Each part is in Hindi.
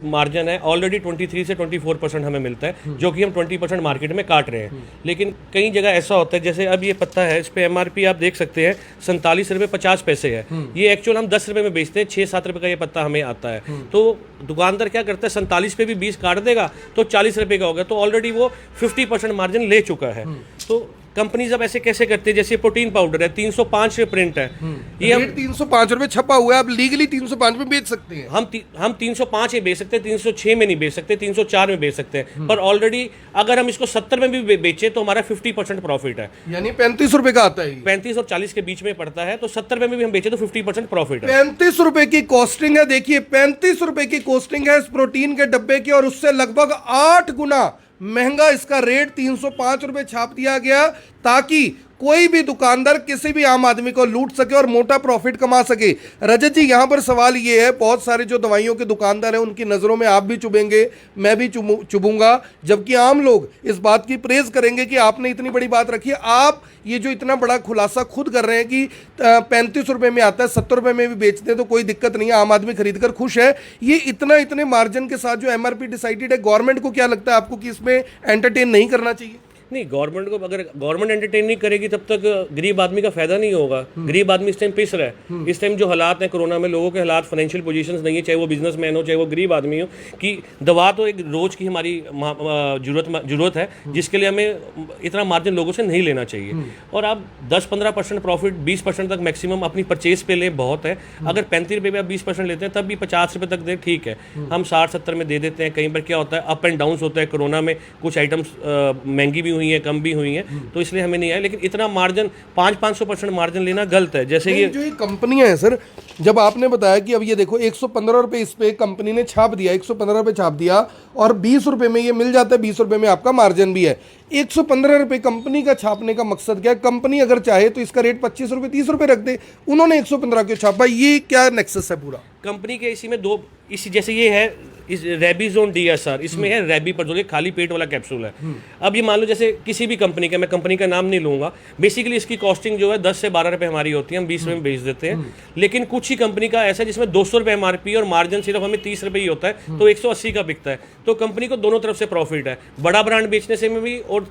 मार्जिन है ऑलरेडी 23 से 24% हमें मिलता है, जो कि हम 20% मार्केट में काट रहे हैं। लेकिन कई जगह ऐसा होता है, जैसे अब ये पत्ता है, इस पे एमआरपी आप देख सकते हैं 47 रुपये 50 पैसे है। ये एक्चुअल हम 10 रुपये में बेचते हैं, 6-7 रुपये का ये पत्ता हमें आता है। तो दुकानदार क्या करता है, 47 पे भी 20 काट देगा तो 40 रुपये का होगा, तो ऑलरेडी वो 50% मार्जिन ले चुका है। तो कंपनीज अब ऐसे कैसे करती है, जैसे प्रोटीन पाउडर है 305 प्रिंट है, ये हम 305 रुपए छपा हुआ है, आप लीगली 305 में बेच सकते हैं। हम 305 में बेच सकते हैं, 306 में नहीं बेच सकते, 304 में बेच सकते हैं। पर ऑलरेडी अगर हम इसको 70 में भी बेचे तो हमारा 50% प्रॉफिट है, यानी 35 रुपए का आता है। 35 और 40 के बीच में पड़ता है, तो 70 में भी हम बेचे तो 50% प्रॉफिट है। 35 रुपए की कॉस्टिंग है, देखिए 35 रुपए की कॉस्टिंग है इस प्रोटीन के डब्बे की, और उससे लगभग 8 गुना महंगा इसका रेट 305 रुपए छाप दिया गया, ताकि कोई भी दुकानदार किसी भी आम आदमी को लूट सके और मोटा प्रॉफिट कमा सके। रजत जी, यहां पर सवाल ये है, बहुत सारे जो दवाइयों के दुकानदार हैं उनकी नज़रों में आप भी चुभेंगे, मैं भी चुभूंगा, जबकि आम लोग इस बात की प्रेज करेंगे कि आपने इतनी बड़ी बात रखी है। आप ये जो इतना बड़ा खुलासा खुद कर रहे हैं कि 35 रुपये में आता है, 70 रुपये में भी बेचते हैं तो कोई दिक्कत नहीं है, आम आदमी खरीद कर खुश है, ये इतने मार्जिन के साथ जो एमआरपी डिसाइडेड है, गवर्नमेंट को क्या लगता है आपको कि इसमें एंटरटेन नहीं करना चाहिए? नहीं, गवर्नमेंट को अगर गवर्नमेंट एंटरटेन नहीं करेगी तब तक गरीब आदमी का फायदा नहीं होगा। गरीब आदमी इस टाइम पिस रहा है। इस टाइम जो हालात हैं कोरोना में, लोगों के हालात, फाइनेंशियल पोजीशंस नहीं है, चाहे वो बिजनेसमैन हो चाहे वो गरीब आदमी हो, कि दवा तो एक रोज की हमारी जरूरत है, जिसके लिए हमें इतना मार्जिन लोगों से नहीं लेना चाहिए। और आप 10-15% प्रॉफिट, 20% तक मैक्सिमम अपनी परचेज पे ले, बहुत है। अगर 35 रुपये पे आप 20% लेते हैं तब भी 50 रुपये तक दे, ठीक है। हम 60-70 में दे देते हैं। कहीं पर क्या होता है, अप एंड डाउन होता है। कोरोना में कुछ आइटम्स महंगी भी हुई है, कम भी हुई है, तो इसलिए हमें नहीं आया। लेकिन इतना मार्जिन 500-500% मार्जिन लेना गलत है। जैसे ये जो ये कंपनियां हैं सर, जब आपने बताया कि अब ये देखो 115 रुपए इस पे कंपनी ने छाप दिया, 115 रुपए छाप दिया, और 20 रुपए में ये मिल जाता है, 20 रुपए में आपका मार्जिन भी है। 115 रुपए कंपनी का छापने का मकसद क्या है? कंपनी अगर चाहे तो इसका रेट 25 रुपए 30 रुपए रख दे, उन्होंने 115 क्यों छापा? ये क्या नेक्सस है पूरा? कंपनी के इसी में दो, इसी जैसे ये है इस रेबीजोन DSR, इसमें है रेबीपर्जोल, खाली पेट वाला कैप्सूल है। अब ये मान लो जैसे किसी भी कंपनी का, मैं कंपनी का नाम नहीं लूंगा, बेसिकली इसकी कॉस्टिंग जो है 10 से 12 रुपए हमारी होती है, हम 20 रुपए में बेच देते हैं। लेकिन कुछ ही कंपनी का ऐसा है जिसमें 200 रुपए MRP और मार्जिन सिर्फ हमें 30 रुपए ही होता है, तो 180 का बिकता है। तो कंपनी को दोनों तरफ से प्रॉफिट है, बड़ा ब्रांड बेचने से में भी और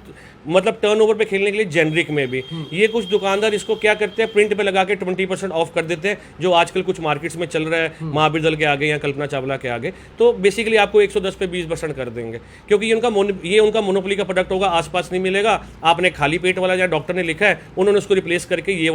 मतलब टर्नओवर पे खेलने के लिए जेनरिक में भी। ये कुछ दुकानदार इसको क्या करते हैं, प्रिंट पे लगा के 20% ऑफ कर देते हैं, जो आजकल कुछ मार्केट्स में चल रहा है, महावीर दल के आगे या कल्पना चावला के आगे। तो बेसिकली आपको 110 पे 20% कर देंगे, क्योंकि ये उनका मोनोपोली का प्रोडक्ट होगा, आसपास नहीं मिलेगा। आपने खाली पेट वाला, या डॉक्टर ने लिखा है, उन्होंने उसको रिप्लेस करके ये